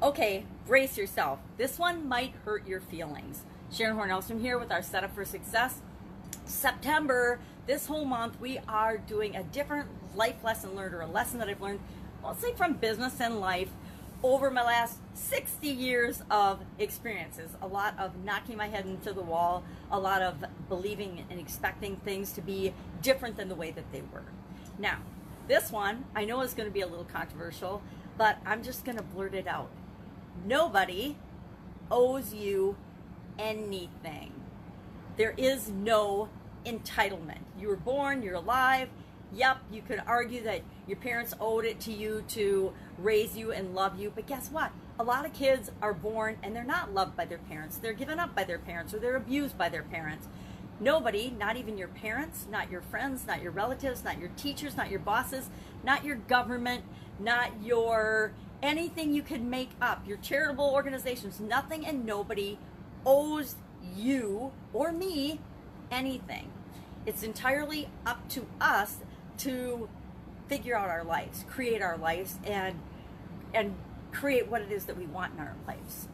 Okay, brace yourself. This one might hurt your feelings. Sharon Horne-Ellstrom here with our Setup for Success. September, this whole month, we are doing a different life lesson learned, or a lesson that I've learned, mostly from business and life, over my last 60 years of experiences. A lot of knocking my head into the wall, a lot of believing and expecting things to be different than the way that they were. Now, this one, I know is going to be a little controversial, but I'm just going to blurt it out. Nobody owes you anything. There is no entitlement. You were born, you're alive. Yep, you could argue that your parents owed it to you to raise you and love you, but guess what? A lot of kids are born and they're not loved by their parents. They're given up by their parents, or they're abused by their parents. Nobody, not even your parents, not your friends, not your relatives, not your teachers, not your bosses, not your government, not your anything you could make up, your charitable organizations, nothing and nobody owes you or me anything. It's entirely up to us to figure out our lives, create our lives, and create what it is that we want in our lives.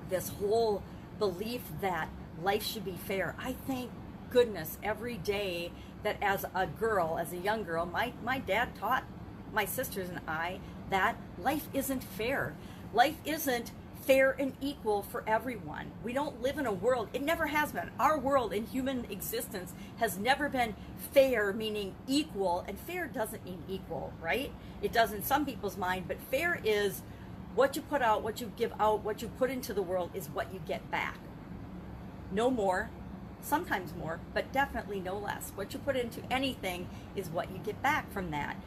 This whole belief that life should be fair. I thank goodness every day that as a girl, as a young girl, my dad taught my sisters and I that life isn't fair. Life isn't fair and equal for everyone. We don't live in a world, it never has been. Our world in human existence has never been fair, meaning equal, and fair doesn't mean equal, right? It does in some people's mind, but fair is what you put out, what you give out, what you put into the world is what you get back. No more, sometimes more, but definitely no less. What you put into anything is what you get back from that.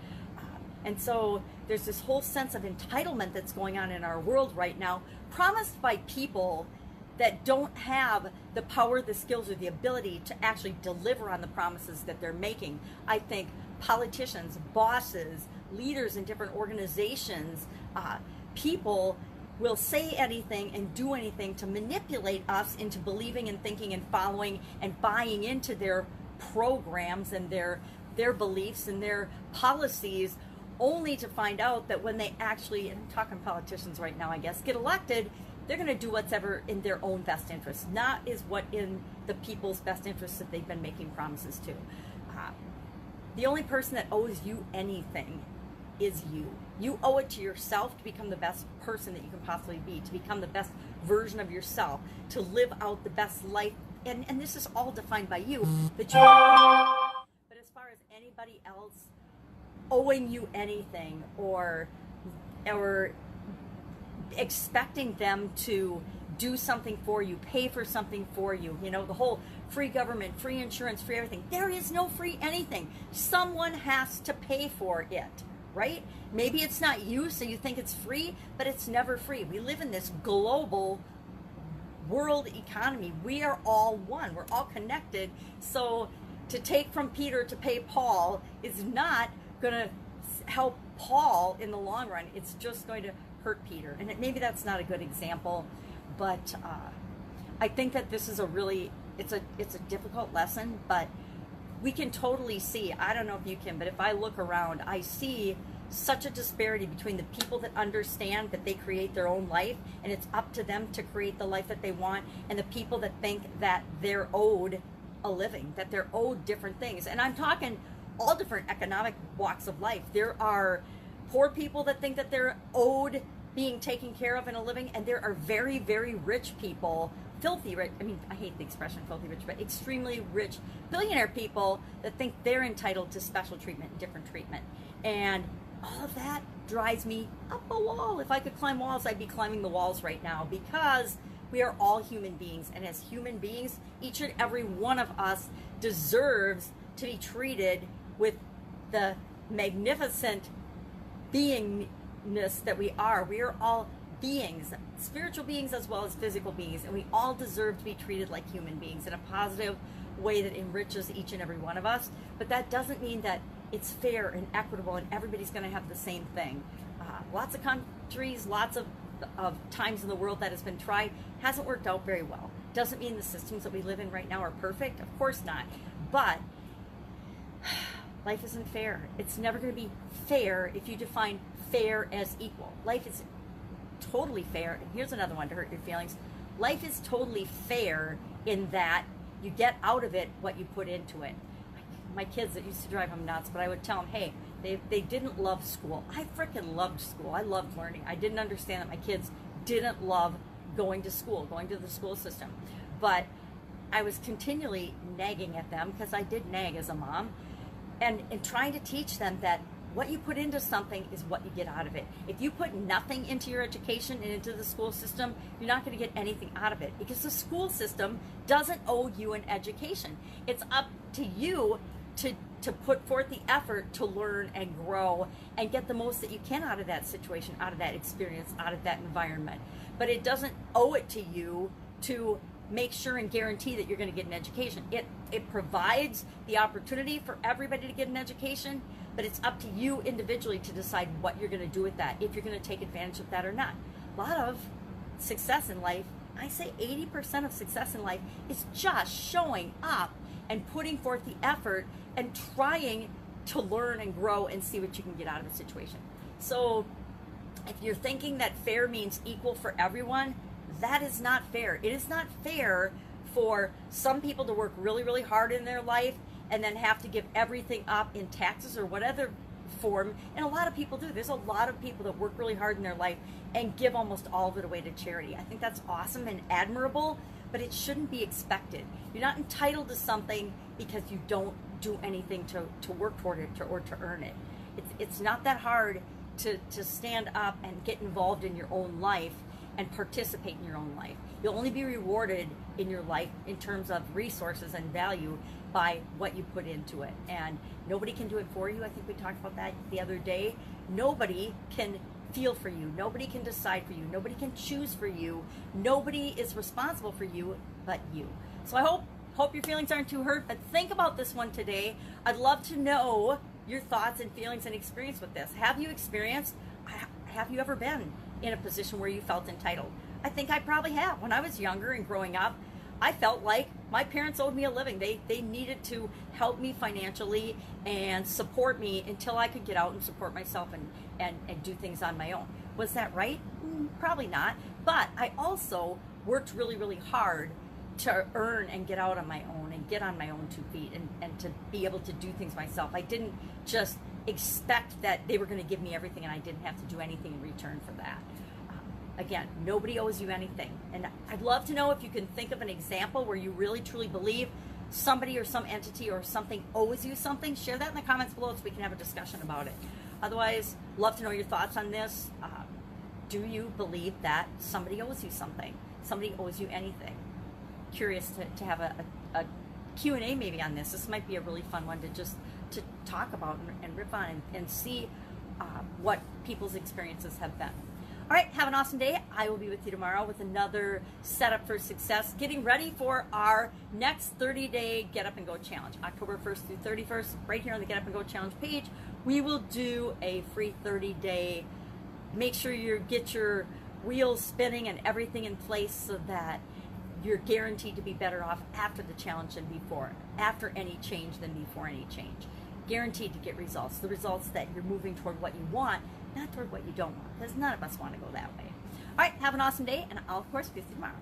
And so there's this whole sense of entitlement that's going on in our world right now, promised by people that don't have the power, the skills, or the ability to actually deliver on the promises that they're making. I think politicians, bosses, leaders in different organizations, people will say anything and do anything to manipulate us into believing and thinking and following and buying into their programs and their beliefs and their policies, only to find out that when they actually, and I'm talking politicians right now, I guess, get elected, they're going to do whatever in their own best interest, not is what in the people's best interest that they've been making promises to. The only person that owes you anything is you. You owe it to yourself to become the best person that you can possibly be, to become the best version of yourself, to live out the best life, and this is all defined by you. But as far as anybody else owing you anything or expecting them to do something for you, pay for something for you, you know, the whole free government, free insurance, free everything. There is no free anything. Someone has to pay for it, right? Maybe it's not you, so you think it's free, but it's never free. We live in this global world economy. We are all one. We're all connected. So to take from Peter to pay Paul is not going to help Paul in the long run. It's just going to hurt Peter. And maybe that's not a good example, but I think that this is a really, it's a difficult lesson, but we can totally see, I don't know if you can, but if I look around, I see such a disparity between the people that understand that they create their own life and it's up to them to create the life that they want, and the people that think that they're owed a living, that they're owed different things. And I'm talking all different economic walks of life. There are poor people that think that they're owed being taken care of in a living, and there are very, very rich people, filthy rich, I mean, I hate the expression filthy rich, but extremely rich billionaire people that think they're entitled to special treatment and different treatment. And all of that drives me up a wall. If I could climb walls, I'd be climbing the walls right now, because we are all human beings, and as human beings, each and every one of us deserves to be treated with the magnificent beingness that we are. We are all beings, spiritual beings as well as physical beings, and we all deserve to be treated like human beings in a positive way that enriches each and every one of us. But that doesn't mean that it's fair and equitable and everybody's going to have the same thing. Lots of countries, lots of times in the world that has been tried, hasn't worked out very well. Doesn't mean the systems that we live in right now are perfect, of course not, but life isn't fair. It's never going to be fair if you define fair as equal. Life is totally fair. And here's another one to hurt your feelings. Life is totally fair in that you get out of it what you put into it. My kids, it used to drive them nuts, but I would tell them, hey, they didn't love school. I freaking loved school. I loved learning. I didn't understand that my kids didn't love going to school, going to the school system. But I was continually nagging at them, because I did nag as a mom, and trying to teach them that what you put into something is what you get out of it. If you put nothing into your education and into the school system, you're not going to get anything out of it, because the school system doesn't owe you an education. It's up to you to put forth the effort to learn and grow and get the most that you can out of that situation, out of that experience, out of that environment. But it doesn't owe it to you to make sure and guarantee that you're going to get an education. It provides the opportunity for everybody to get an education, but it's up to you individually to decide what you're going to do with that, if you're going to take advantage of that or not. A lot of success in life, I say 80% of success in life, is just showing up and putting forth the effort and trying to learn and grow and see what you can get out of a situation. So if you're thinking that fair means equal for everyone, that is not fair. It is not fair for some people to work really, really hard in their life and then have to give everything up in taxes or whatever form. And a lot of people do. There's a lot of people that work really hard in their life and give almost all of it away to charity. I think that's awesome and admirable, but it shouldn't be expected. You're not entitled to something because you don't do anything to work toward it or to earn it. It's not that hard to stand up and get involved in your own life and participate in your own life. You'll only be rewarded in your life in terms of resources and value by what you put into it. And nobody can do it for you. I think we talked about that the other day. Nobody can feel for you. Nobody can decide for you. Nobody can choose for you. Nobody is responsible for you but you. So I hope your feelings aren't too hurt, but think about this one today. I'd love to know your thoughts and feelings and experience with this. Have you ever been in a position where you felt entitled? I think I probably have. When I was younger and growing up, I felt like my parents owed me a living. They needed to help me financially and support me until I could get out and support myself and do things on my own. Was that right? Probably not. But I also worked really, really hard to earn and get out on my own and get on my own 2 feet and to be able to do things myself. I didn't just expect that they were going to give me everything and I didn't have to do anything in return for that. Again, nobody owes you anything. And I'd love to know if you can think of an example where you really truly believe somebody or some entity or something owes you something. Share that in the comments below so we can have a discussion about it. Otherwise, love to know your thoughts on this. Do you believe that somebody owes you something? Somebody owes you anything? Curious to have a Q&A maybe on this. This might be a really fun one to talk about and rip on and see what people's experiences have been. All right, have an awesome day. I will be with you tomorrow with another Setup for Success, getting ready for our next 30-day Get Up and Go Challenge, October 1st through 31st. Right here on the Get Up and Go Challenge page, we will do a free 30-day. Make sure you get your wheels spinning and everything in place so that you're guaranteed to be better off after the challenge than before, after any change than before any change. Guaranteed to get results, the results that you're moving toward what you want, not toward what you don't want, because none of us want to go that way. All right, have an awesome day, and I'll, of course, be with you tomorrow.